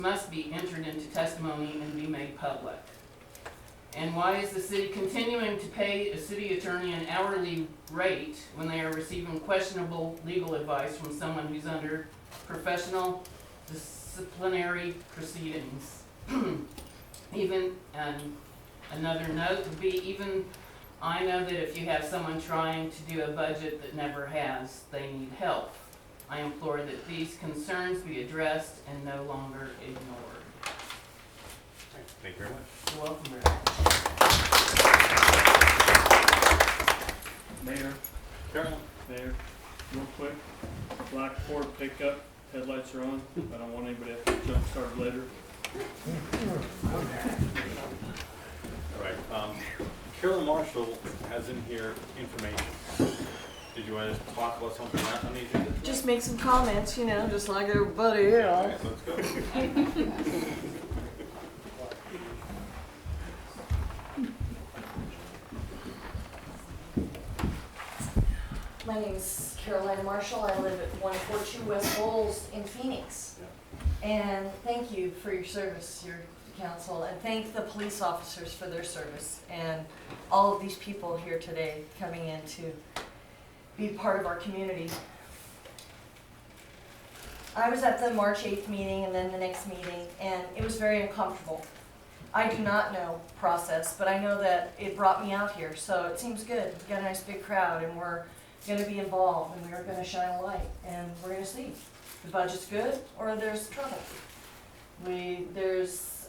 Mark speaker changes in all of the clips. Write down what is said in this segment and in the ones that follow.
Speaker 1: must be entered into testimony and be made public. And why is the city continuing to pay a city attorney an hourly rate when they are receiving questionable legal advice from someone who's under professional disciplinary proceedings? Even, another note would be, even I know that if you have someone trying to do a budget that never has, they need help. I implore that these concerns be addressed and no longer ignored.
Speaker 2: Thank you very much.
Speaker 1: You're welcome, Rick.
Speaker 3: Mayor,
Speaker 2: Carolyn?
Speaker 3: Mayor, real quick, black Ford pickup, headlights are on. I don't want anybody to have to jump start later.
Speaker 2: All right. Carolyn Marshall has in here information. Did you want to talk about something else on the agenda?
Speaker 4: Just make some comments, you know, just like everybody else.
Speaker 2: All right, let's go.
Speaker 4: My name is Carolina Marshall. I live at 142 West Bowles in Phoenix. And thank you for your service, your council, and thank the police officers for their service, and all of these people here today coming in to be part of our community. I was at the March 8th meeting and then the next meeting, and it was very uncomfortable. I do not know process, but I know that it brought me out here, so it seems good. We've got a nice big crowd, and we're going to be involved, and we're going to shine a light, and we're going to see if the budget's good or there's trouble. There's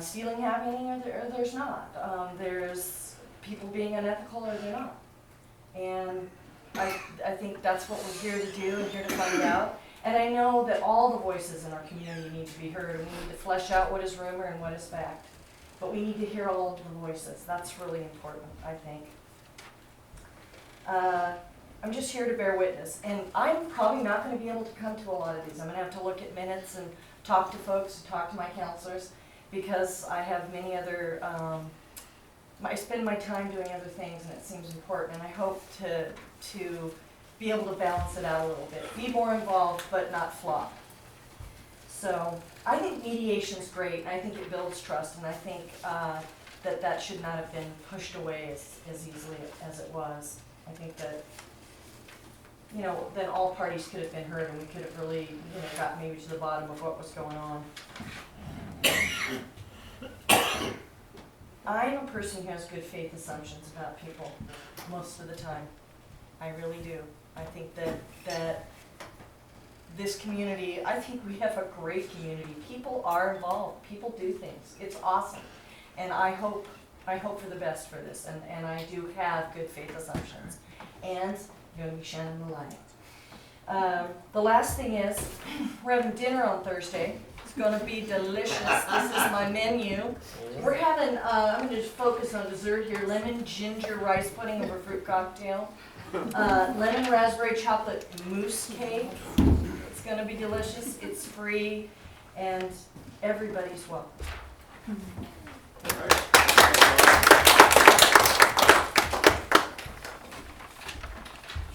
Speaker 4: stealing happening or there's not. There's people being unethical or they're not. And I think that's what we're here to do and here to find out. And I know that all the voices in our community need to be heard, and we need to flesh out what is rumor and what is fact. But we need to hear all of the voices. That's really important, I think. I'm just here to bear witness, and I'm probably not going to be able to come to a lot of these. I'm going to have to look at minutes and talk to folks, talk to my counselors, because I have many other, I spend my time doing other things, and it seems important, and I hope to be able to balance it out a little bit. Be more involved, but not flop. So I think mediation's great, and I think it builds trust, and I think that should not have been pushed away as easily as it was. I think that, you know, then all parties could have been heard, and we could have really, you know, got maybe to the bottom of what was going on. I am a person who has good faith assumptions about people most of the time. I really do. I think that this community, I think we have a great community. People are involved. People do things. It's awesome. And I hope for the best for this. And I do have good faith assumptions. And you're going to be shining the light. The last thing is, we're having dinner on Thursday. It's going to be delicious. This is my menu. We're having, I'm going to focus on dessert here, lemon ginger rice pudding over fruit cocktail. Lemon raspberry chocolate mousse cake. It's going to be delicious. It's free, and everybody's welcome.
Speaker 2: All right.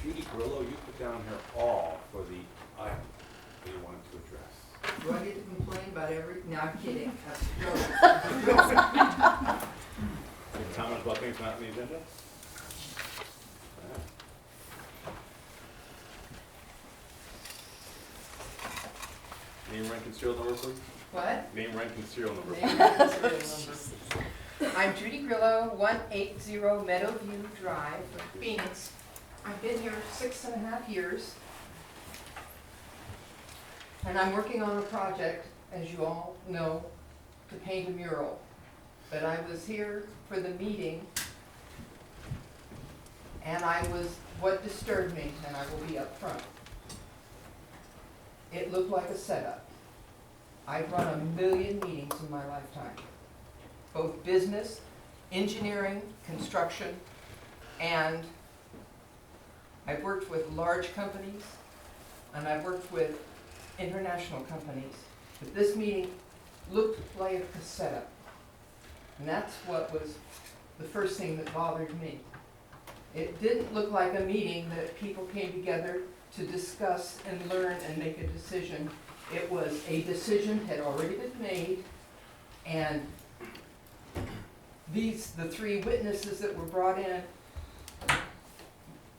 Speaker 2: Judy Grillo, you put down here all for the item that you wanted to address.
Speaker 5: Do I get to complain about every, no, I'm kidding.
Speaker 2: Any comments about things not on the agenda? Name, rank, and serial number, please.
Speaker 5: What?
Speaker 2: Name, rank, and serial number.
Speaker 5: Name, rank, and serial number. I'm Judy Grillo, 180 Meadowview Drive, Phoenix. I've been here 6.5 years. And I'm working on a project, as you all know, to paint a mural. But I was here for the meeting, and what disturbed me, and I will be up front. It looked like a setup. I've run 1 million meetings in my lifetime, both business, engineering, construction, and I've worked with large companies, and I've worked with international companies. But this meeting looked like a setup. And that's what was the first thing that bothered me. It didn't look like a meeting that people came together to discuss and learn and make a decision It was a decision had already been made, and the three witnesses that were brought in,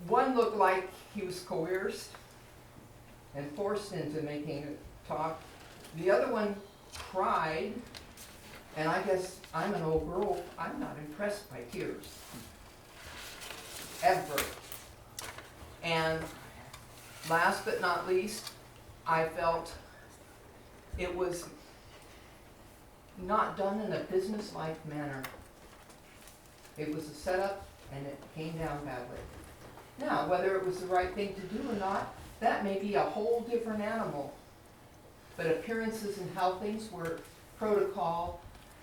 Speaker 5: one looked like he was coerced and forced into making a talk. The other one cried, and I guess I'm an old girl, I'm not impressed by tears. Ever. And last but not least, I felt it was not done in a business-like manner. It was a setup, and it came down badly. Now, whether it was the right thing to do or not, that may be a whole different animal. But appearances and how things work, protocol,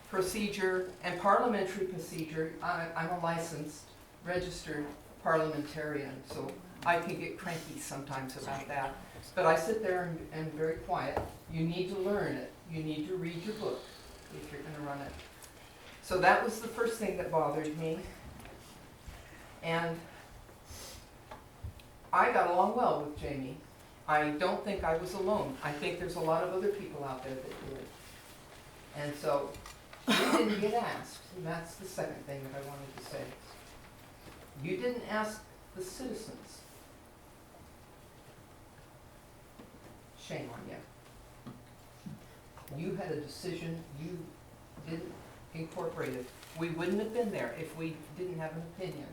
Speaker 5: procedure, and parliamentary procedure, I'm a licensed, registered parliamentarian, so I can get cranky sometimes about that. But I sit there and am very quiet. You need to learn it. You need to read your book if you're gonna run it. So that was the first thing that bothered me. And I got along well with Jamie. I don't think I was alone. I think there's a lot of other people out there that do it. And so, you didn't get asked, and that's the second thing that I wanted to say. You didn't ask the citizens. Shame on you. You had a decision, you didn't incorporate it. We wouldn't have been there if we didn't have an opinion.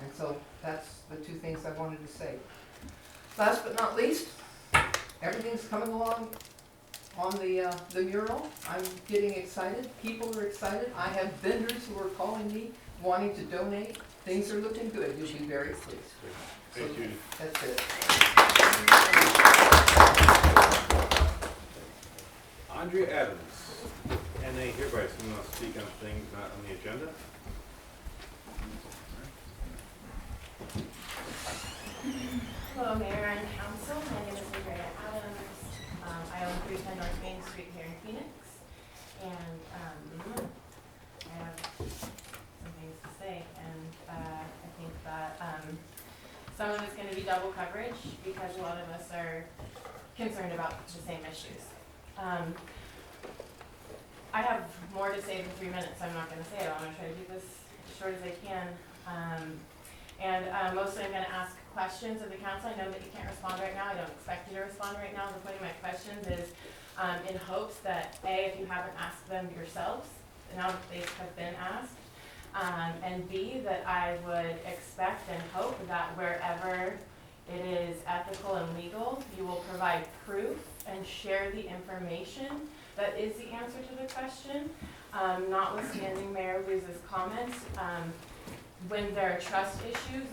Speaker 5: And so that's the two things I wanted to say. Last but not least, everything's coming along on the mural. I'm getting excited. People are excited. I have vendors who are calling me, wanting to donate. Things are looking good. You'll be very pleased.
Speaker 2: Thank you.
Speaker 5: That's it.
Speaker 2: Andrea Evans, NA hereby someone else speak on things not on the agenda.
Speaker 6: Hello, Mayor and Council. My name is Andrea Adams. I own 310 North Main Street here in Phoenix. And I have some things to say. And I think that some of it's going to be double coverage because a lot of us are concerned about the same issues. I have more to say than 3 minutes. I'm not going to say it. I'm going to try to keep this as short as I can. Mostly I'm going to ask questions of the council. I know that you can't respond right now. I don't expect you to respond right now. The point of my questions is in hopes that A, if you haven't asked them yourselves, now that they have been asked, and B, that I would expect and hope that wherever it is ethical and legal, you will provide proof and share the information that is the answer to the question. Notwithstanding Mayor Luz's comments, when there are trust issues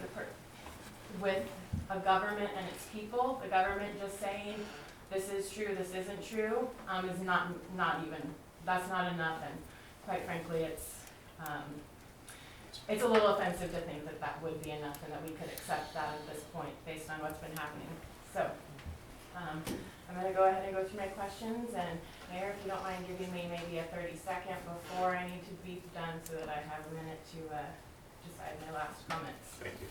Speaker 6: with a government and its people, the government just saying this is true, this isn't true, is not even, that's not enough, and quite frankly, it's a little offensive to think that that would be enough and that we could accept that at this point based on what's been happening. So, I'm going to go ahead and go through my questions, and Mayor, if you don't mind giving me maybe a 30-second before I need to be done so that I have a minute to decide my last comments.
Speaker 2: Thank you.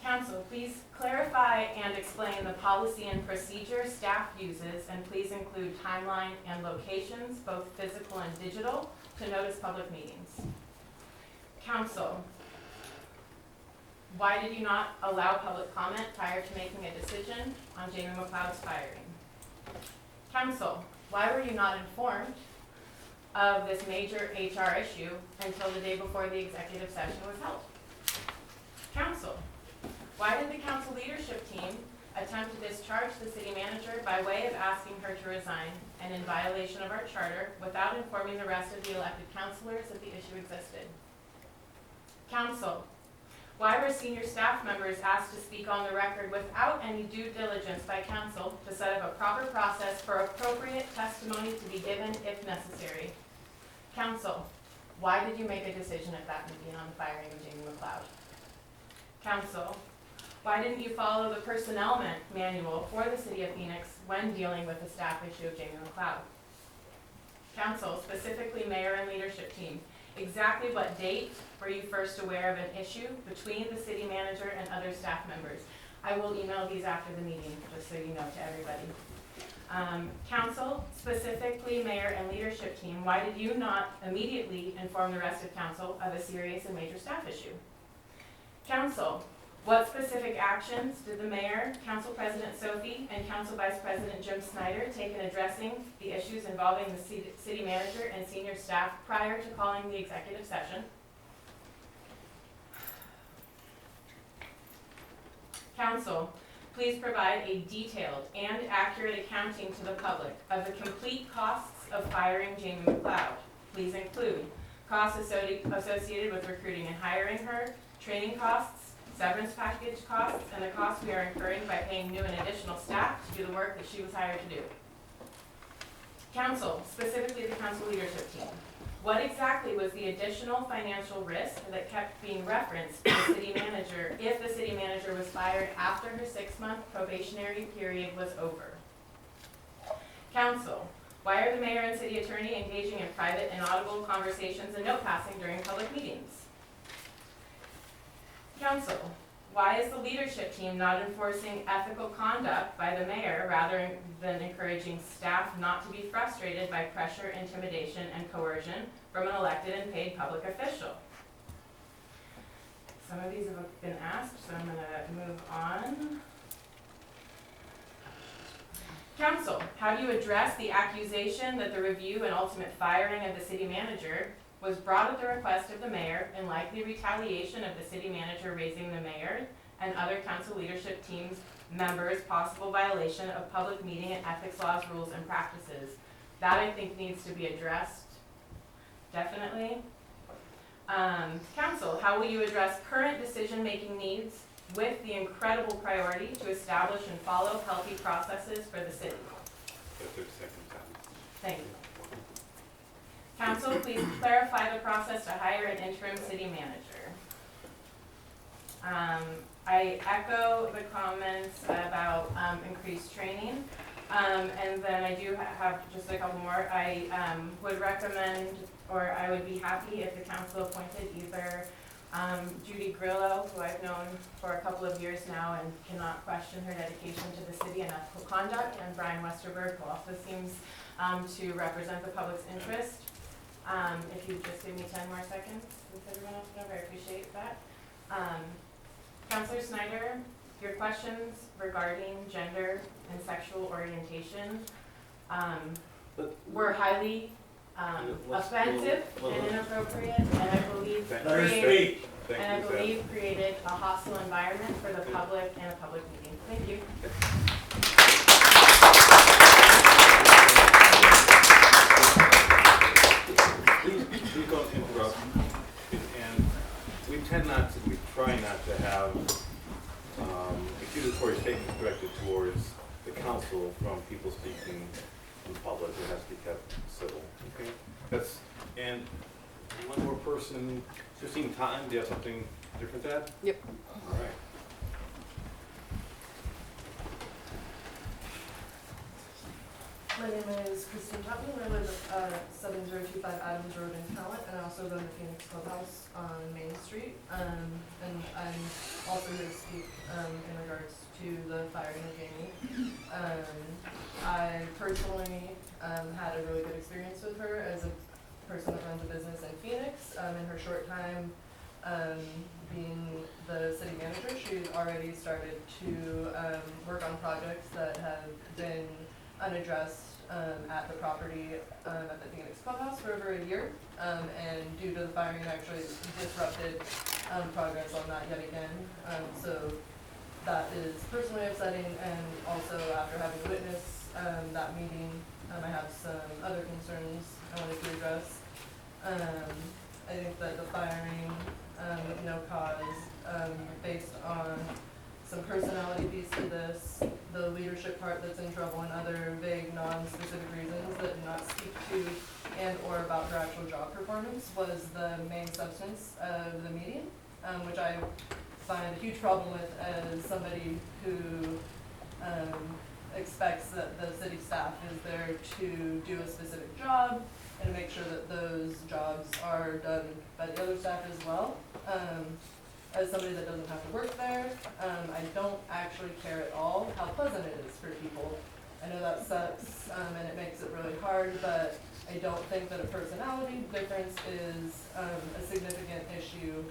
Speaker 6: Council, please clarify and explain the policy and procedure staff uses, and please include timeline and locations, both physical and digital, to notice public meetings. Council, why did you not allow public comment prior to making a decision on Jamie McLeod's firing? Council, why were you not informed of this major HR issue until the day before the executive session was held? Council, why did the council leadership team attempt to discharge the city manager by way of asking her to resign and in violation of our charter without informing the rest of the elected councilors that the issue existed? Council, why were senior staff members asked to speak on the record without any due diligence by council to set up a proper process for appropriate testimony to be given if necessary? Council, why did you make a decision at that meeting on the firing of Jamie McLeod? Council, why didn't you follow the personnel manual for the City of Phoenix when dealing with the staff issue of Jamie McLeod? Council, specifically Mayor and leadership team, exactly what date were you first aware of an issue between the city manager and other staff members? I will email these after the meeting, just so you know, to everybody. Council, specifically mayor and leadership team, why did you not immediately inform the rest of council of a serious and major staff issue? Council, what specific actions did the mayor, council president Sophie, and council vice president Jim Snyder take in addressing the issues involving the city manager and senior staff prior to calling the executive session? Council, please provide a detailed and accurate accounting to the public of the complete costs of firing Jamie McLeod. Please include costs associated with recruiting and hiring her, training costs, severance package costs, and the costs we are incurring by paying new and additional staff to do the work that she was hired to do. Council, specifically the council leadership team, what exactly was the additional financial risk that kept being referenced to the city manager if the city manager was fired after her 6-month probationary period was over? Council, why are the mayor and city attorney engaging in private and audible conversations and note passing during public meetings? Council, why is the leadership team not enforcing ethical conduct by the mayor rather than encouraging staff not to be frustrated by pressure, intimidation, and coercion from an elected and paid public official? Some of these have been asked, so I'm going to move on. Council, how do you address the accusation that the review and ultimate firing of the city manager was brought at the request of the mayor in likely retaliation of the city manager raising the mayor and other council leadership teams members' possible violation of public meeting and ethics laws, rules, and practices? That I think needs to be addressed, definitely. Council, how will you address current decision-making needs with the incredible priority to establish and follow healthy processes for the city?
Speaker 2: 30 seconds out.
Speaker 6: Thank you. Council, please clarify the process to hire an interim city manager. I echo the comments about increased training, and then I do have just a couple more. I would recommend, or I would be happy if the council appointed either Judy Grillo, who I've known for a couple of years now and cannot question her dedication to the city and ethical conduct, and Brian Westerberg, who also seems to represent the public's interest. If you just give me 10 more seconds, since everyone else knows, I appreciate that. Councilor Snyder, your questions regarding gender and sexual orientation were highly offensive and inappropriate, and I believe created a hostile environment for the public and a public meeting. Thank you.
Speaker 2: Please don't interrupt. And we try not to have accusatory statements directed towards the council from people speaking in public. It has to be kept civil. Okay? And one more person. Christine Totten, do you have something different to add?
Speaker 7: Yep.
Speaker 2: All right.
Speaker 4: My name is Christine Totten. I live at 7025 Adams Road in Talent, and I also run the Phoenix Clubhouse on Main Street. And I'm also here to speak in regards to the firing of Jamie. I personally had a really good experience with her as a person that runs a business in Phoenix. In her short time being the city manager, she's already started to work on projects that have been unaddressed at the property at the Phoenix Clubhouse for over a year, and due to the firing, actually disrupted progress on that yet again. So that is personally upsetting, and also after having witnessed that meeting, I have some other concerns I wanted to address. I think that the firing with no cause, based on some personality piece to this, the leadership part that's in trouble, and other vague, non-specific reasons that do not speak to and or about her actual job performance was the main substance of the meeting, which I find a huge problem with as somebody who expects that the city staff is there to do a specific job and to make sure that those jobs are done by the other staff as well.
Speaker 7: as somebody that doesn't have to work there, I don't actually care at all how pleasant it is for people. I know that sucks, and it makes it really hard, but I don't think that a personality difference is a significant issue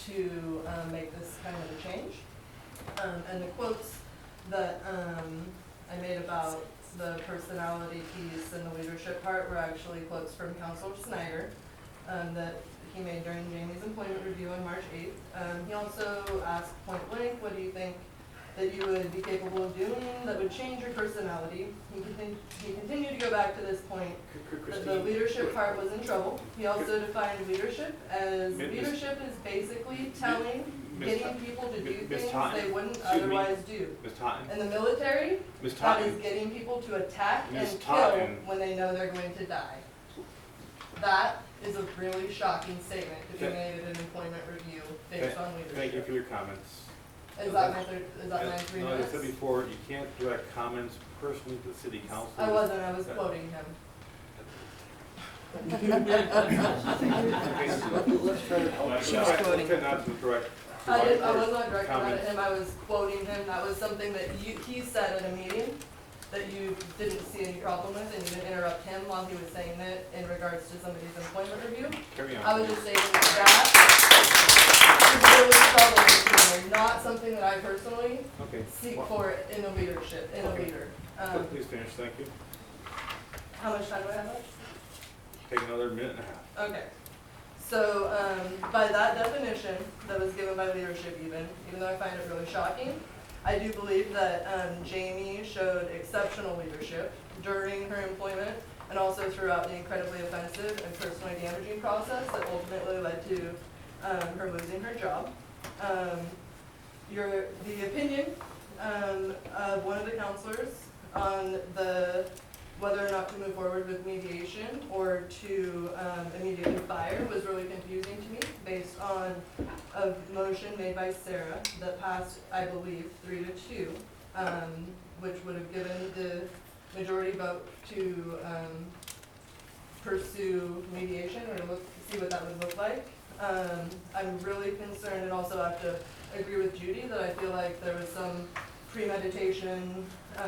Speaker 7: to make this kind of a change. And the quotes that I made about the personality piece and the leadership part were actually quotes from Councilor Snyder that he made during Jamie's employment review on March 8th. He also asked point blank, what do you think that you would be capable of doing that would change your personality? He continued to go back to this point that the leadership part was in trouble. He also defined leadership as leadership is basically getting people to do things they wouldn't otherwise do.
Speaker 2: Ms. Totten?
Speaker 7: In the military,
Speaker 2: Ms.
Speaker 7: that is
Speaker 2: Totten?
Speaker 7: getting people to attack
Speaker 2: Ms.
Speaker 7: and kill
Speaker 2: Totten.
Speaker 7: when they know they're going to die. That is a really shocking statement to be
Speaker 2: Okay.
Speaker 7: made at an employment review based on leadership.
Speaker 2: Thank you for your comments.
Speaker 7: Is that my 3
Speaker 2: No,
Speaker 7: minutes?
Speaker 2: I said before, you can't direct comments personally to the city council.
Speaker 7: I wasn't, I was quoting him.
Speaker 2: Okay, so let's try to,
Speaker 5: quoting.
Speaker 2: let's try not to direct.
Speaker 7: I was not directing that
Speaker 2: comments.
Speaker 7: at him, I was quoting him. That was something that he said at a meeting that you didn't see any problem with, and you didn't interrupt him while he was saying that in regards to somebody's employment review.
Speaker 2: Carry on.
Speaker 7: I was just saying that is really troubling to me, not something that I personally
Speaker 2: Okay.
Speaker 7: seek
Speaker 2: Well,
Speaker 7: for in a leadership, in a
Speaker 2: Okay.
Speaker 7: leader.
Speaker 2: Please finish, thank you.
Speaker 7: How much time do I have left?
Speaker 2: Take another minute and a half.
Speaker 7: Okay. So, by that definition that was given by leadership even though I find it really shocking, I do believe that Jamie showed exceptional leadership during her employment and also throughout the incredibly offensive and personally damaging process that ultimately led to her losing her job. The opinion of one of the counselors on whether or not to move forward with mediation or to immediately fire was really confusing to me based on a motion made by Sarah that passed, I believe, 3-2, which would have given the majority vote to pursue mediation or see what that would look like. I'm really concerned and also have to agree with Judy that I feel like there was some premeditation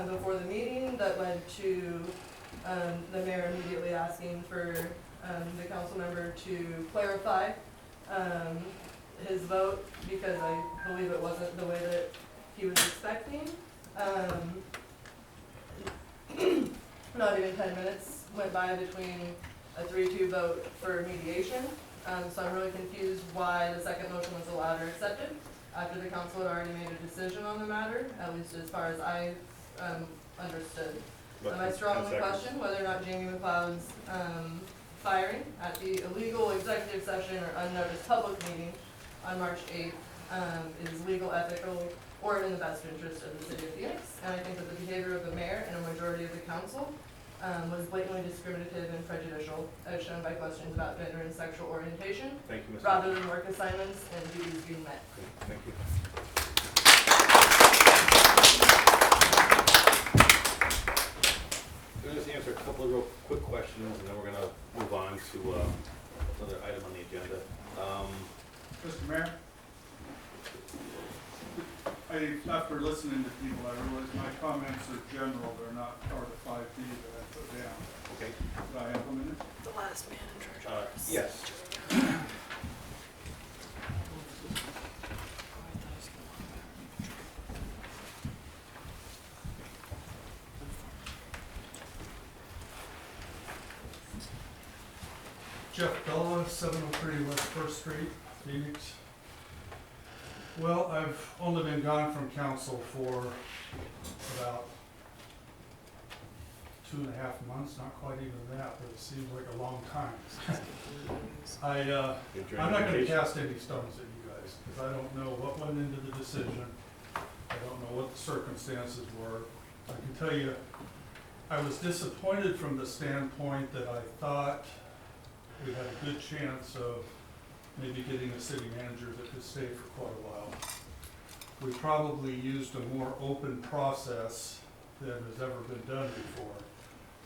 Speaker 7: before the meeting that led to the mayor immediately asking for the council member to clarify his vote because I believe it wasn't the way that he was expecting. Not even 10 minutes went by between a 3-2 vote for mediation. So I'm really confused why the second motion was allowed or accepted after the council had already made a decision on the matter, at least as far as I understood. I strongly question whether or not Jamie McLeod's firing at the illegal executive session or unnoticed public meeting on March 8th is legal, ethical, or in the best interest of the city of Phoenix. And I think that the behavior of the mayor and a majority of the council was blatantly discriminative and prejudicial, as shown by questions about gender and sexual orientation,
Speaker 2: Thank you, Ms.
Speaker 7: rather than work assignments and duties being met.
Speaker 2: Thank you. Let me just answer a couple of real quick questions, and then we're gonna move on to another item on the agenda.
Speaker 8: Mr. Mayor, after listening to people, I realize my comments are general, they're not part of 5D that I put down.
Speaker 2: Okay.
Speaker 8: Could I have a minute?
Speaker 4: The last man in charge.
Speaker 2: Yes.
Speaker 9: Jeff Bella, 703 West First Street, Phoenix. Well, I've only been gone from council for about 2.5 months, not quite even that, but it seems like a long time. I'm not gonna cast any stones at you guys, because I don't know what went into the decision. I don't know what the circumstances were. I can tell you, I was disappointed from the standpoint that I thought we had a good chance of maybe getting a city manager that could stay for quite a while. We probably used a more open process than has ever been done before.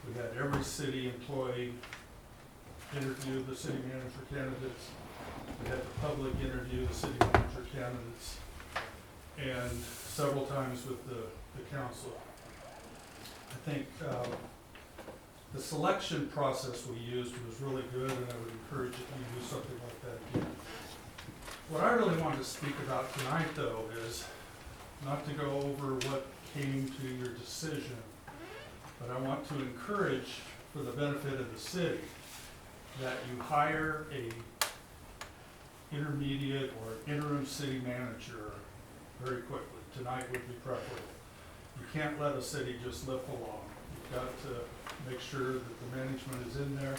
Speaker 9: We had every city employee interview the city manager candidates. We had the public interview the city manager candidates, and several times with the council. I think the selection process we used was really good, and I would encourage that you do something like that again. What I really wanted to speak about tonight, though, is not to go over what came to your decision, but I want to encourage, for the benefit of the city, that you hire a intermediate or interim city manager very quickly. Tonight would be preferable. You can't let a city just limp along. You've got to make sure that the management is in there.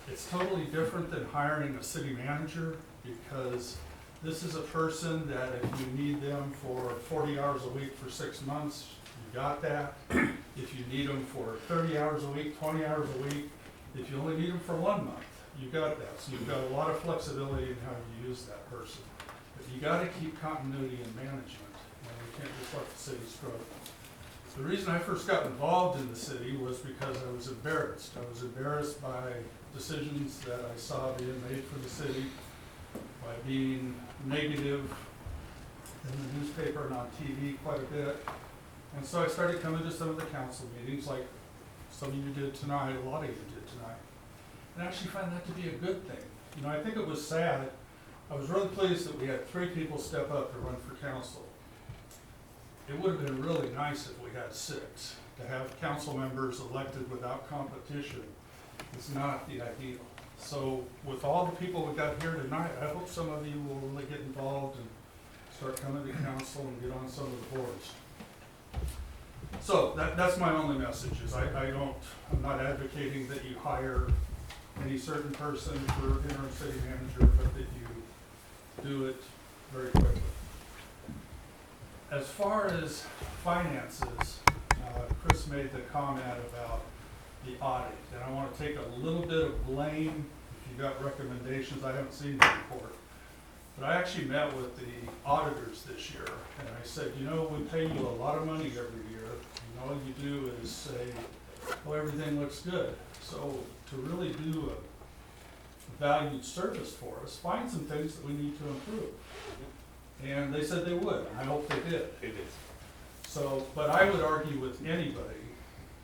Speaker 9: It's totally different than hiring a city manager, because this is a person that if you need them for 40 hours a week for 6 months, you got that. If you need them for 30 hours a week, 20 hours a week, if you only need them for 1 month, you got that. So you've got a lot of flexibility in how you use that person. But you got to keep continuity in management, and you can't just let the city struggle. The reason I first got involved in the city was because I was embarrassed. I was embarrassed by decisions that I saw being made for the city, by being negative in the newspaper and on TV quite a bit. And so I started coming to some of the council meetings, like some of you did tonight, a lot of you did tonight, and I actually find that to be a good thing. You know, I think it was sad. I was really pleased that we had 3 people step up to run for council. It would have been really nice if we had 6. To have council members elected without competition is not the ideal. So with all the people we got here tonight, I hope some of you will really get involved and start coming to council and get on some of the boards. So that's my only message, is I'm not advocating that you hire any certain person for interim city manager, but that you do it very quickly. As far as finances, Chris made the comment about the audit, and I want to take a little bit of blame. If you got recommendations, I haven't seen the report, but I actually met with the auditors this year, and I said, you know, we pay you a lot of money every year, and all you do is say, oh, everything looks good. So to really do a valued service for us, find some things that we need to improve. And they said they would. I hope they did.
Speaker 2: It is.
Speaker 9: So, but I would argue with anybody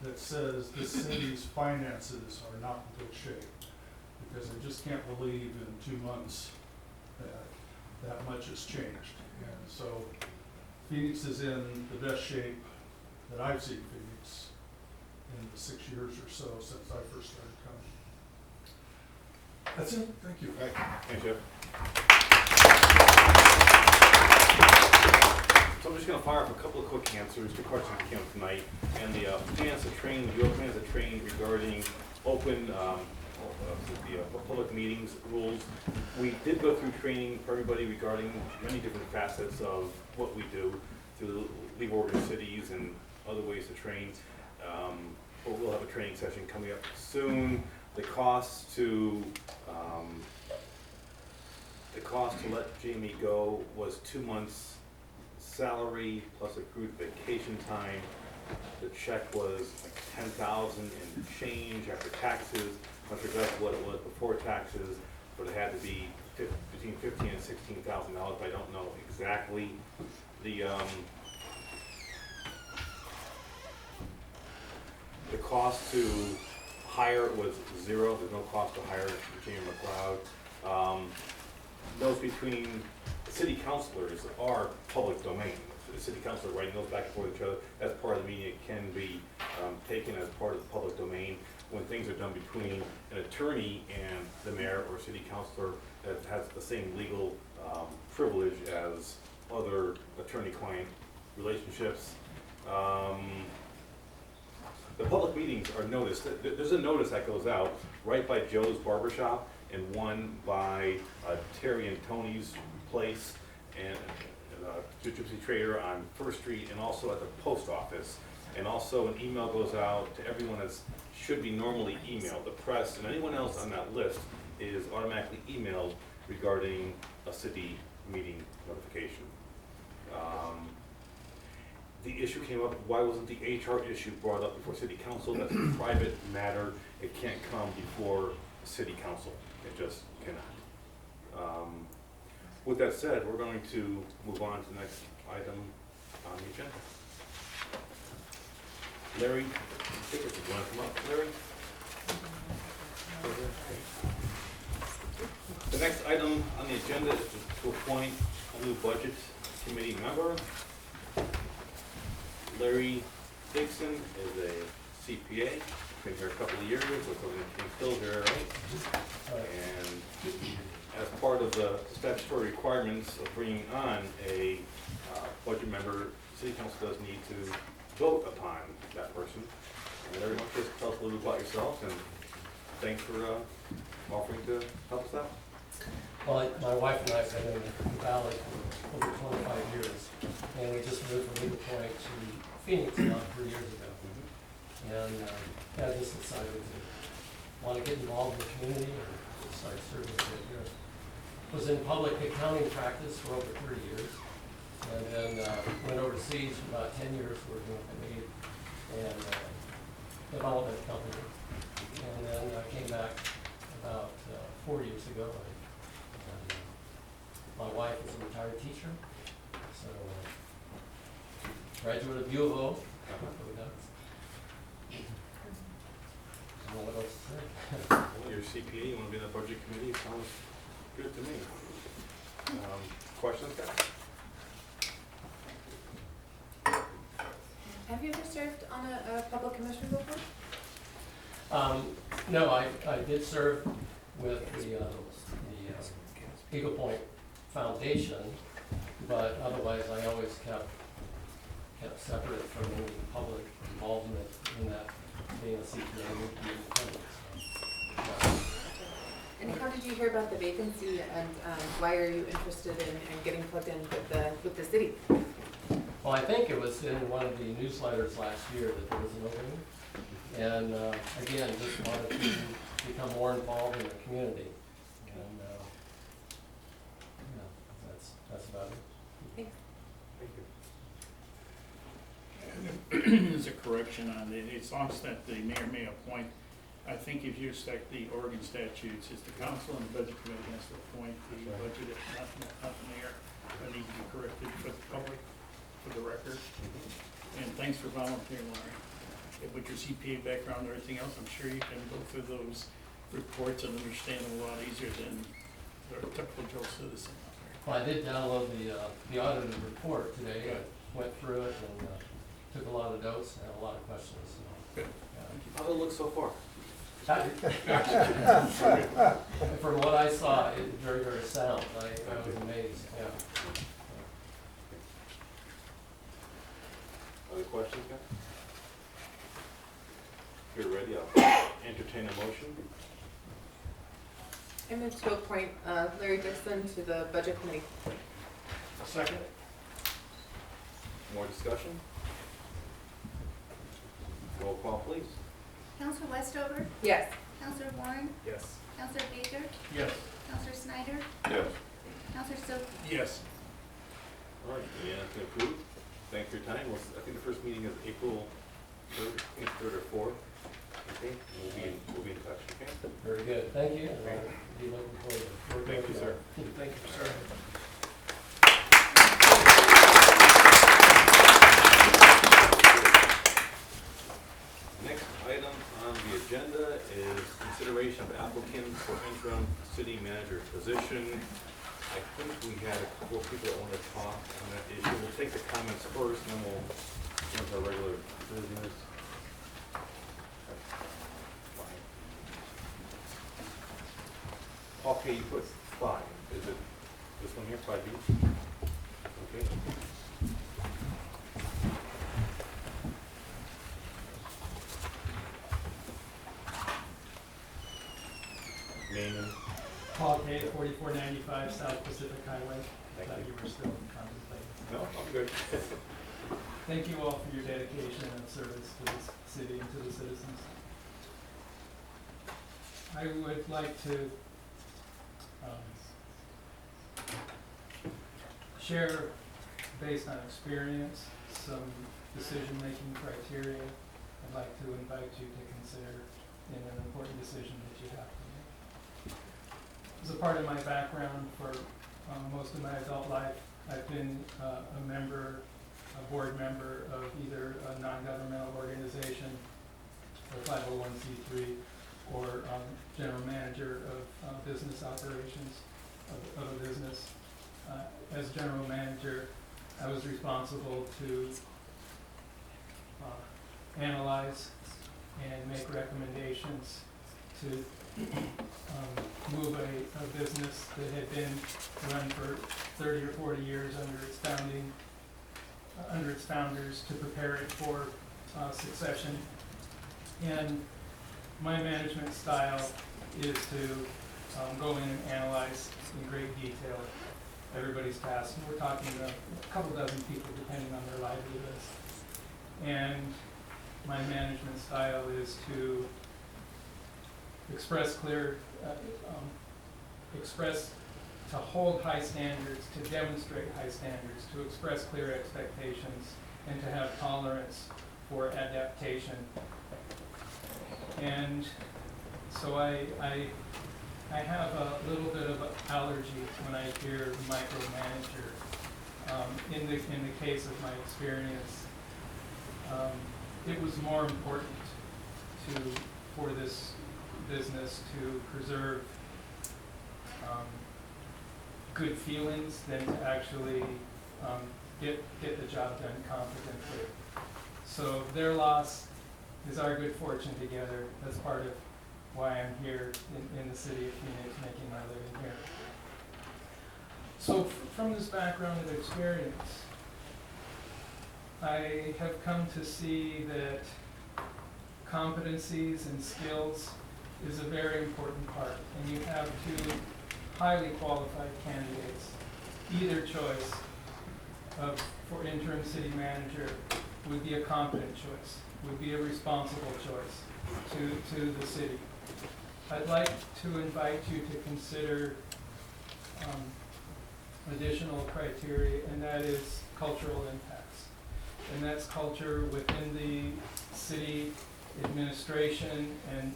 Speaker 9: that says the city's finances are not in good shape, because I just can't believe in 2 months that much has changed. And so Phoenix is in the best shape that I've seen Phoenix in the 6 years or so since I first started coming. That's it. Thank you.
Speaker 2: All right. Thanks, Jeff. So I'm just going to fire up a couple of quick answers to questions that came up tonight. And the plans to train, your plans to train regarding open public meetings rules. We did go through training for everybody regarding many different facets of what we do through League of Oregon Cities and other ways to train. But we'll have a training session coming up soon. The cost to let Jamie go was 2 months salary plus accrued vacation time. The check was like $10,000 and change after taxes. I forgot what it was before taxes, but it had to be between $15,000 and $16,000. But I don't know exactly. The cost to hire was 0. There's no cost to hire Jamie McLeod. Those between city councilors are public domain. The city councilor writing those back and forth with each other as part of the meeting, it can be taken as part of the public domain. When things are done between an attorney and the mayor or city councilor that has the same legal privilege as other attorney-client relationships. The public meetings are noticed. There's a notice that goes out right by Joe's Barbershop and one by Terry and Tony's place and Gypsy Trader on First Street, and also at the post office. And also an email goes out to everyone that should be normally emailed. The press and anyone else on that list is automatically emailed regarding a city meeting notification. The issue came up, why wasn't the HR issue brought up before city council? That's a private matter. It can't come before city council. It just cannot. With that said, we're going to move on to the next item on the agenda. Larry Dickson, you want to come up, Larry? The next item on the agenda is to appoint a new budget committee member. Larry Dickson is a CPA, been here a couple of years, looks like he's still here, right? And as part of the statutory requirements of bringing on a budget member, city council does need to vote upon that person. And Larry, why don't you just tell us a little bit about yourself, and thanks for offering to help us out.
Speaker 10: Well, my wife and I have been in the valley for over 25 years, and we just moved from Eagle Point to Phoenix about 3 years ago. And I just decided to want to get involved in the community and start serving a bit here. Was in public accounting practice for over 30 years, and then went overseas for about 10 years working with an aid and development company. And then I came back about 4 years ago. And my wife is a retired teacher, so graduate of U of O. I don't know what else to say.
Speaker 2: Well, you're a CPA, you want to be in the budget committee, sounds good to me. Questions, guys?
Speaker 6: Have you ever served on a public commission before?
Speaker 10: No, I did serve with the Eagle Point Foundation, but otherwise I always kept separate from any public involvement in that, being a CPA and being independent. So,
Speaker 6: And how did you hear about the vacancy, and why are you interested in getting plugged in with the city?
Speaker 10: well, I think it was in one of the newsletters last year that there was an opening. And again, just wanted to become more involved in the community. And that's about it.
Speaker 2: Thank you.
Speaker 3: There's a correction on it. It's also that the mayor may appoint. I think if you stick the Oregon statutes, it's the council and the budget committee has to appoint the budget, if not the mayor. That needs to be corrected for the public, for the record. And thanks for volunteering, Larry. With your CPA background and everything else, I'm sure you can go through those reports and understand them a lot easier than the typical Joe citizen out there.
Speaker 10: Well, I did download the audited report today. I went through it and took a lot of notes and had a lot of questions. So,
Speaker 3: Good.
Speaker 2: How does it look so far?
Speaker 10: From what I saw, it was very, very sound. I was amazed. Yeah.
Speaker 2: Other questions, guys? If you're ready, I'll entertain a motion.
Speaker 6: I move to appoint Larry Dickson to the budget committee.
Speaker 3: Second.
Speaker 2: More discussion? Roll call, please.
Speaker 11: Counselor Westover?
Speaker 6: Yes.
Speaker 11: Counselor Warren?
Speaker 3: Yes.
Speaker 11: Counselor Baker?
Speaker 3: Yes.
Speaker 11: Counselor Snyder?
Speaker 2: Yes.
Speaker 11: Counselor Stokes?
Speaker 3: Yes.
Speaker 2: All right, unanimously approved. Thanks for your time. I think the first meeting is April 3rd, I think 3rd or 4th. Okay, we'll be in touch, okay?
Speaker 10: Very good. Thank you. And I'll be looking forward to working
Speaker 2: Thank
Speaker 10: with
Speaker 2: you, sir.
Speaker 10: Thank you, sir.
Speaker 2: Next item on the agenda is consideration of applicants for interim city manager position. I think we had a couple of people that want to talk on that issue. We'll take the comments first, and then we'll go to our regular business. Okay, you put 5. Is it this one here, 5B? Okay. Name and
Speaker 12: Paul K., 4495 South Pacific Highway.
Speaker 2: Thank
Speaker 12: Thought
Speaker 2: you.
Speaker 12: you were still contemplating.
Speaker 2: no, I'm good.
Speaker 12: Thank you all for your dedication and service to this city and to the citizens. I would like to share, based on experience, some decision-making criteria I'd like to invite you to consider in an important decision that you have to make. as a part of my background for most of my adult life. I've been a board member of either a non-governmental organization or 501c3 or general manager of business operations of a business. As general manager, I was responsible to analyze and make recommendations to move a business that had been run for 30 or 40 years under its founders, to prepare it for succession. And my management style is to go in and analyze in great detail everybody's past. And we're talking a couple dozen people depending on their livelihoods. And my management style is to to hold high standards, to demonstrate high standards, to express clear expectations, and to have tolerance for adaptation. And so I have a little bit of an allergy when I hear micromanager. In the case of my experience, it was more important for this business to preserve good feelings than to actually get the job done competently. So their loss is our good fortune together. That's part of why I'm here in the city of Phoenix, making my living here. So from this background of experience, I have come to see that competencies and skills is a very important part, and you have two highly qualified candidates. Either choice for interim city manager would be a competent choice, would be a responsible choice to the city. I'd like to invite you to consider additional criteria, and that is cultural impacts. And that's culture within the city administration and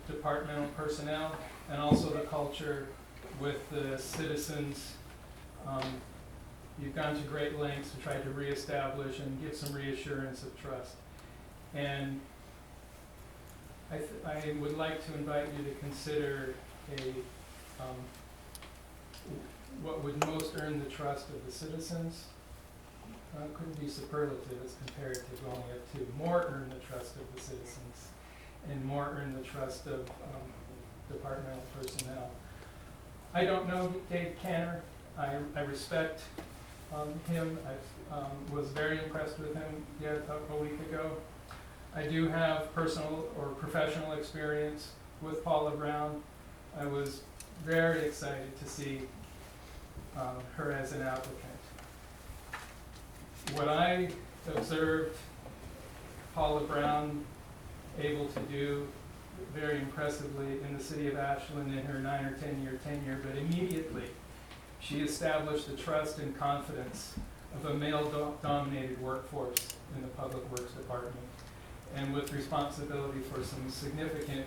Speaker 12: departmental personnel, and also the culture with the citizens. You've gone to great lengths to try to reestablish and give some reassurance of trust. And I would like to invite you to consider what would most earn the trust of the citizens. Couldn't be superlative as compared to going up to more earn the trust of the citizens and more earn the trust of departmental personnel. I don't know Dave Canner. I respect him. I was very impressed with him a week ago. I do have personal or professional experience with Paula Brown. I was very excited to see her as an applicant. What I observed Paula Brown able to do very impressively in the city of Ashland in her 9 or 10 year tenure, but immediately she established the trust and confidence of a male-dominated workforce in the Public Works Department, and with responsibility for some significant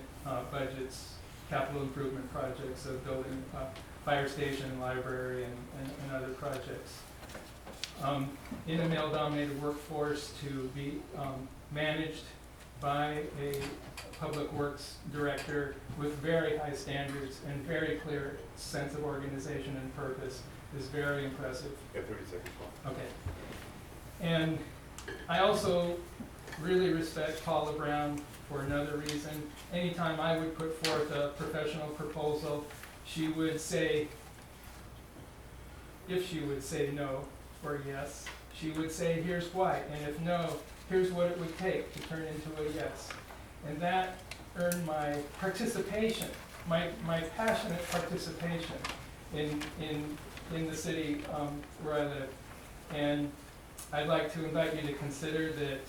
Speaker 12: budgets, capital improvement projects of building fire station, library, and other projects. In a male-dominated workforce, to be managed by a public works director with very high standards and very clear sense of organization and purpose is very impressive.
Speaker 2: You have 30 seconds left.
Speaker 12: Okay. And I also really respect Paula Brown for another reason. Anytime I would put forth a professional proposal, she would say, if she would say no or yes, she would say here's why, and if no, here's what it would take to turn into a yes. And that earned my participation, my passionate participation in the city where I live. And I'd like to invite you to consider that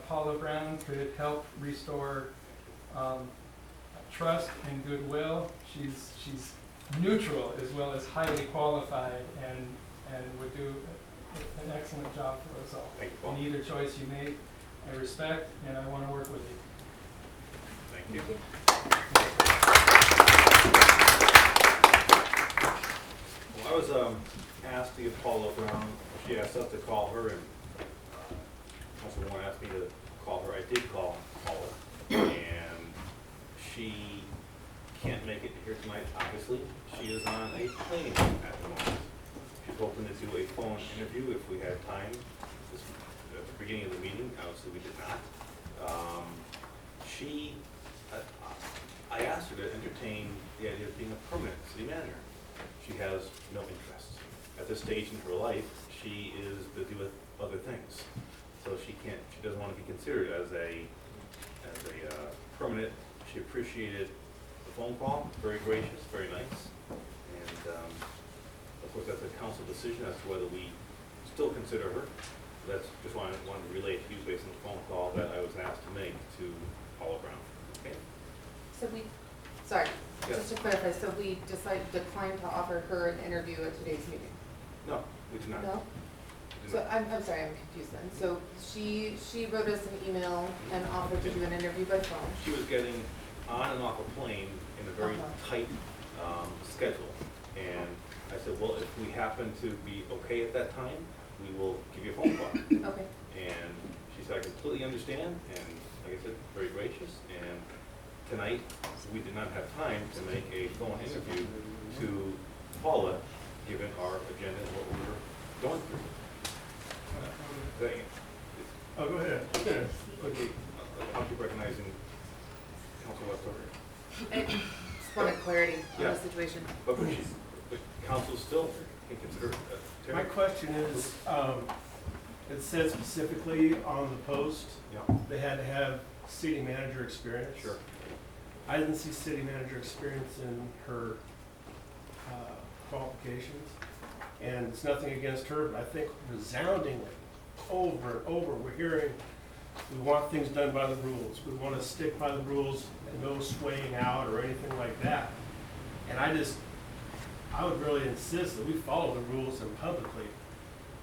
Speaker 12: Paula Brown could help restore trust and goodwill. She's neutral as well as highly qualified, and would do an excellent job for us all.
Speaker 2: Thank you, Paul.
Speaker 12: In either choice you make, I respect and I want to work with you.
Speaker 2: Thank you. was asked to give Paula around, she asked us to call her, and Councilwoman asked me to call her. I did call Paula, and she can't make it here tonight, obviously. She is on a plane at the moment. She's hoping to do a phone interview if we had time this, at the beginning of the meeting. Obviously, we did not. I asked her to entertain the idea of being a permanent city manager. She has no interest. At this stage in her life, she is busy with other things. So she doesn't want to be considered as a permanent. She appreciated the phone call, very gracious, very nice. And of course, that's a council decision as to whether we still consider her. That's just wanted to relay to you based on the phone call that I was asked to make to Paula Brown. Okay?
Speaker 13: So we, sorry,
Speaker 2: Yes.
Speaker 13: just to clarify, so we declined to offer her an interview at today's meeting?
Speaker 2: No, we did not.
Speaker 13: No?
Speaker 2: We did
Speaker 13: So
Speaker 2: not.
Speaker 13: I'm sorry, I'm confused then. So she wrote us an email and offered to do an interview by phone.
Speaker 2: She was getting on and off a plane in a very tight schedule. And I said, well, if we happen to be okay at that time, we will give you a phone call.
Speaker 13: Okay.
Speaker 2: And she said, I completely understand, and like I said, very gracious. And tonight, we did not have time to make a phone interview to Paula, given our agenda and what we were going through.
Speaker 9: Oh, go ahead.
Speaker 2: Okay, I'll keep recognizing Council Westover.
Speaker 13: Just wanted clarity on
Speaker 2: Yeah.
Speaker 13: the situation.
Speaker 2: But council still can consider
Speaker 14: My
Speaker 2: Terry.
Speaker 14: question is, it said specifically on the post,
Speaker 2: Yeah,
Speaker 14: they had to have city manager experience.
Speaker 2: sure.
Speaker 14: I didn't see city manager experience in her qualifications, and it's nothing against her, but I think resoundingly, over and over, we're hearing, we want things done by the rules, we want to stick by the rules, and no swaying out or anything like that. And I would really insist that we follow the rules and publicly,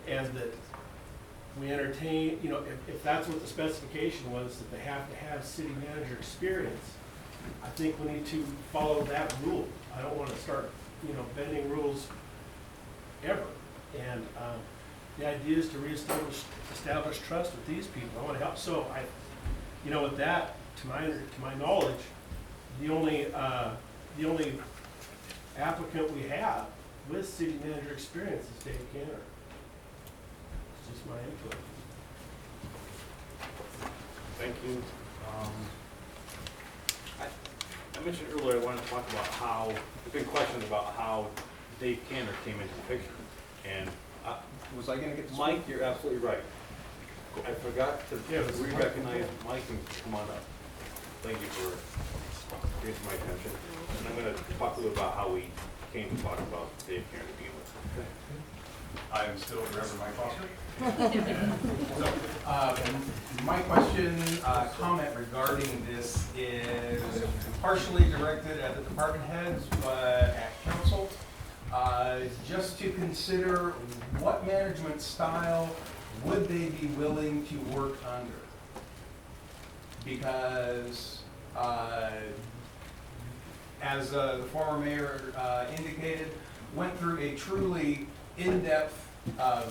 Speaker 14: and that we entertain, you know, if that's what the specification was, that they have to have city manager experience, I think we need to follow that rule. I don't want to start, bending rules ever. And the idea is to establish trust with these people. I want to help. So with that, to my knowledge, the only applicant we have with city manager experience is Dave Cantor. It's just my input.
Speaker 2: Thank you. I mentioned earlier, I wanted to talk about how, there's been questions about how Dave Cantor came into the picture. And
Speaker 15: Was I gonna get to
Speaker 2: Mike, you're absolutely right. I forgot to re-recognize Mike and come on up. Thank you for bringing it to my attention. And I'm gonna talk a little about how we came to talk about Dave Cantor to begin with.
Speaker 15: I'm still Reverend Mike Foster. So, my question, comment regarding this is partially directed at the department heads, but at council. Just to consider what management style would they be willing to work under? Because, as the former mayor indicated, went through a truly in-depth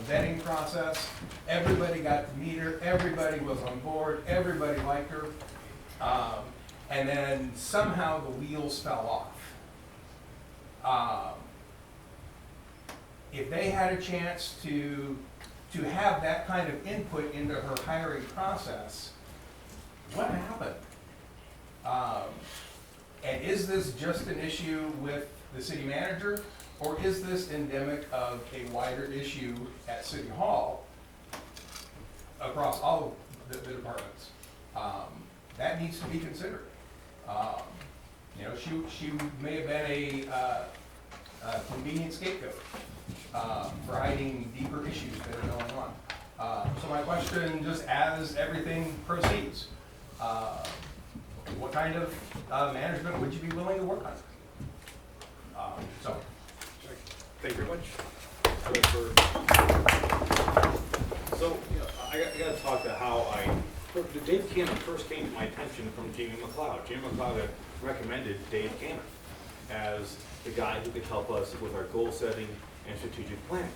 Speaker 15: vetting process. Everybody got to meet her, everybody was on board, everybody liked her. And then somehow the wheels fell off. If they had a chance to have that kind of input into her hiring process, what happened? And is this just an issue with the city manager, or is this endemic of a wider issue at City Hall across all the departments? That needs to be considered. She may have been a convenient scapegoat for hiding deeper issues that are going on. So my question, just as everything proceeds, what kind of management would you be willing to work on?
Speaker 2: Thank you very much. So, I gotta talk to how Dave Cantor first came to my attention from Jamie McLeod. Jamie McLeod had recommended Dave Cantor as the guy who could help us with our goal setting and strategic planning.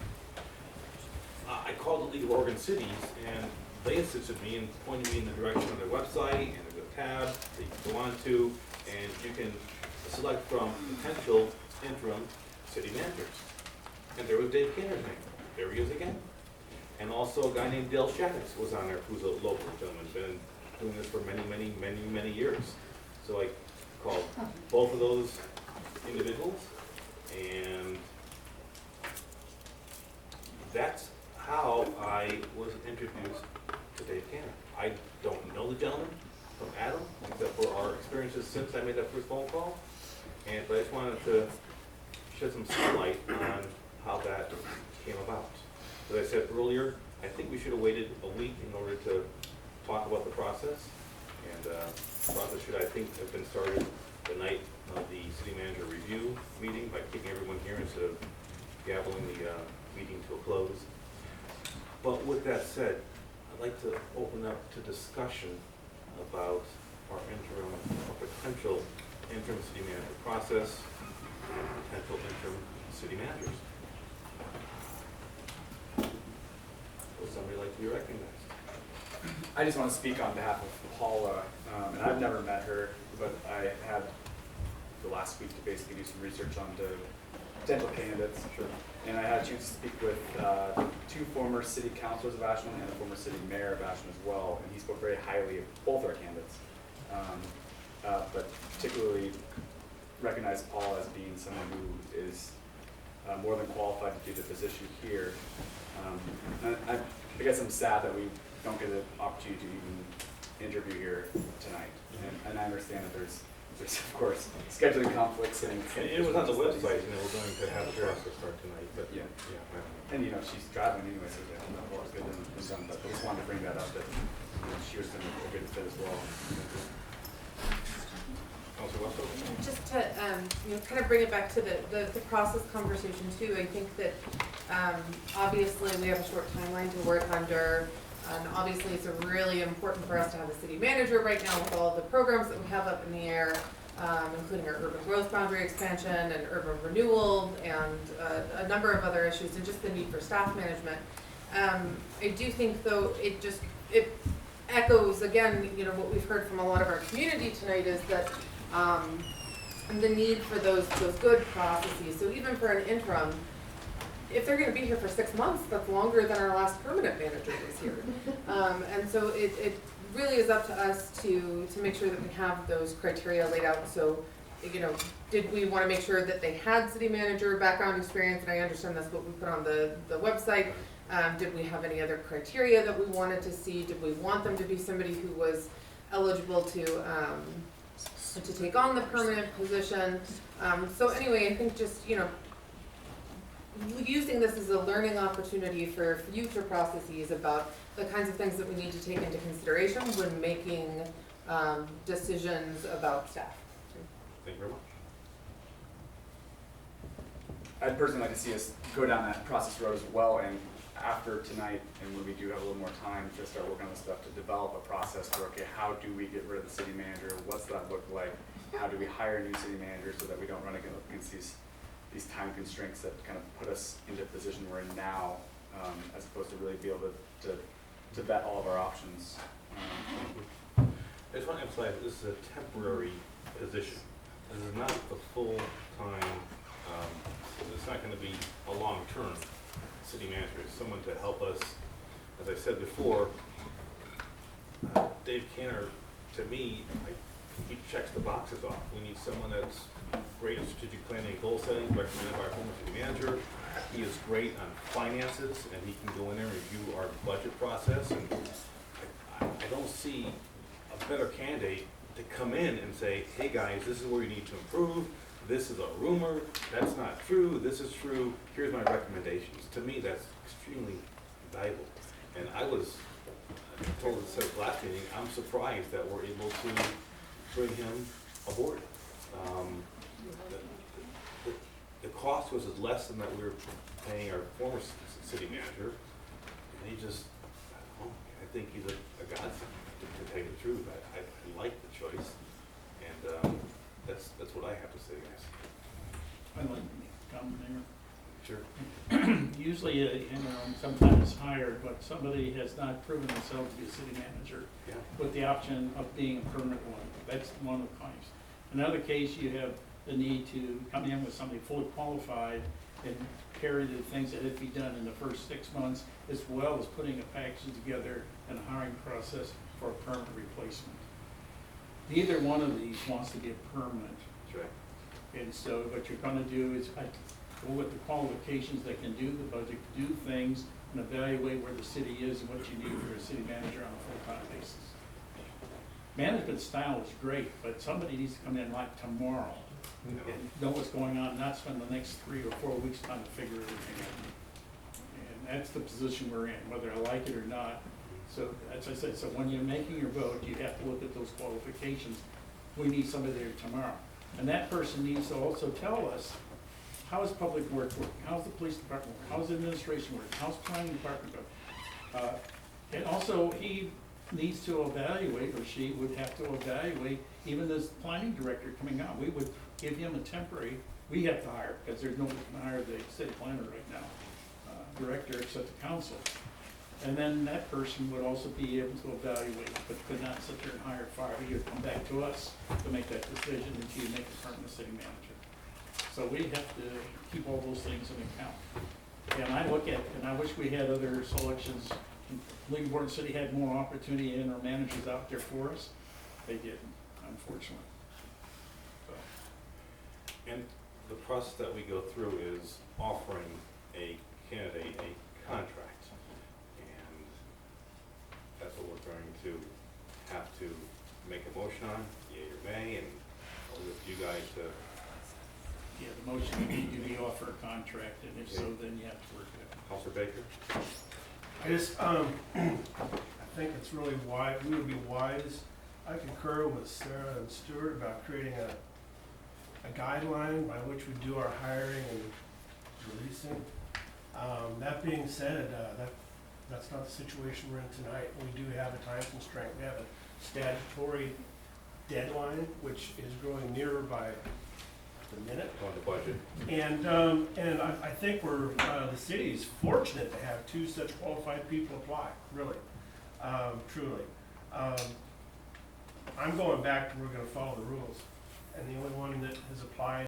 Speaker 2: I called the League of Oregon Cities, and they assisted me and pointed me in the direction of their website, and there's a tab that you can go on to, and you can select from potential interim city managers. And there was Dave Kanner's name. There he is again. And also a guy named Dale Shaddix was on there, who's a local gentleman, been doing this for many years. So I called both of those individuals, and that's how I was introduced to Dave Kanner. I don't know the gentleman from Adam, except for our experiences since I made that first phone call. But I just wanted to shed some sunlight on how that came about. As I said earlier, I think we should have waited a week in order to talk about the process. And the process should, I think, have been started the night of the city manager review meeting by keeping everyone here instead of gaveling the meeting to a close. But with that said, I'd like to open up to discussion about our interim, or potential interim city manager process and potential interim city managers. Would somebody like to be recognized?
Speaker 16: I just want to speak on behalf of Paula, and I've never met her, but I had the last week to basically do some research on the potential candidates. Sure. And I had a chance to speak with two former city councilors of Ashland and a former city mayor of Ashland as well, and he spoke very highly of both our candidates, but particularly recognized Paula as being someone who is more than qualified to do the position here. And I guess I'm sad that we don't get an opportunity to even interview here tonight, and I understand that there's of course scheduling conflicts and
Speaker 2: it was on the website, and we're going to have her also start tonight, but
Speaker 16: yeah. And you know, she's traveling anyway, so yeah, more good than done, but I just wanted to bring that up, that she was going to be a good fit as well.
Speaker 13: Just to kind of bring it back to the process conversation too, I think that obviously we have a short timeline to work under, and obviously it's really important for us to have a city manager right now with all of the programs that we have up in the air, including our urban growth boundary expansion and urban renewal and a number of other issues, and just the need for staff management. I do think though it echoes again, you know, what we've heard from a lot of our community tonight is that the need for those good processes. So even for an interim, if they're going to be here for 6 months, that's longer than our last permanent manager was here. And so it really is up to us to make sure that we have those criteria laid out. So, you know, did we want to make sure that they had city manager background experience? And I understand that's what we put on the website. Did we have any other criteria that we wanted to see? Did we want them to be somebody who was eligible to take on the permanent position? So anyway, I think just, you know, using this as a learning opportunity for future processes about the kinds of things that we need to take into consideration when making decisions about staff.
Speaker 2: Thank you very much.
Speaker 16: I'd personally like to see us go down that process road as well, and after tonight, and when we do have a little more time to start working on this stuff, to develop a process for, okay, how do we get rid of the city manager? What's that look like? How do we hire new city managers so that we don't run against these time constraints that kind of put us into the position we're in now, as opposed to really be able to vet all of our options.
Speaker 2: I just want to emphasize that this is a temporary position. This is not the full-time, it's not going to be a long-term city manager. It's someone to help us. As I said before, Dave Kanner, to me, he checks the boxes off. We need someone that's great at strategic planning and goal setting, recommended by our former city manager. He is great on finances, and he can go in there and review our budget process. And I don't see a better candidate to come in and say, hey guys, this is where you need to improve. This is a rumor. That's not true. This is true. Here's my recommendations. To me, that's extremely valuable. And I was told at the last meeting, I'm surprised that we're able to bring him aboard. The cost was less than that we were paying our former city manager. And he just, I think he's a godsend, to tell you the truth. I like the choice. And that's what I have to say, guys.
Speaker 3: I'd like to comment there.
Speaker 2: Sure.
Speaker 3: usually, sometimes hired, but somebody has not proven themselves to be a city manager
Speaker 2: Yeah.
Speaker 3: with the option of being a permanent one. That's one of the claims. Another case, you have the need to come in with somebody fully qualified and carry the things that had to be done in the first 6 months, as well as putting a package together and a hiring process for a permanent replacement. Neither one of these wants to be a permanent.
Speaker 2: That's right.
Speaker 3: And so what you're gonna do is go with the qualifications that can do the budget, do things, and evaluate where the city is and what you need for a city manager on a full-time basis. Management style is great, but somebody needs to come in like tomorrow and know what's going on, not spend the next 3 or 4 weeks trying to figure everything out. And that's the position we're in, whether I like it or not. So, as I said, so when you're making your vote, you have to look at those qualifications. We need somebody there tomorrow. And that person needs to also tell us, how is public works working? How's the police department working? How's the administration working? How's planning department going? And also, he needs to evaluate, or she would have to evaluate, even this planning director coming out. We would give him a temporary, we have to hire, because there's nobody can hire the city planner right now, director except the council. And then that person would also be able to evaluate, but could not sit there and hire, fire. He would come back to us to make that decision until you make a permanent city manager. So we have to keep all those things in account. And I look at, and I wish we had other selections. League of Orange City had more opportunity and our managers out there for us. They didn't, unfortunately. So.
Speaker 2: And the process that we go through is offering a candidate a contract. And that's what we're going to have to make a motion on, yea or nay, and I'll leave you guys to.
Speaker 3: Yeah, the motion would be to offer a contract, and if so, then you have to work it out.
Speaker 2: Counselor Baker?
Speaker 14: I just, I think it's really wise, we would be wise, I concur with Sarah and Stuart about creating a guideline by which we do our hiring and releasing. That being said, that's not the situation we're in tonight. We do have a time constraint. We have a statutory deadline, which is growing nearer by the minute.
Speaker 2: On the budget.
Speaker 14: And I think we're, the city is fortunate to have 2 such qualified people apply, really, truly. I'm going back to we're gonna follow the rules. And the only one that has applied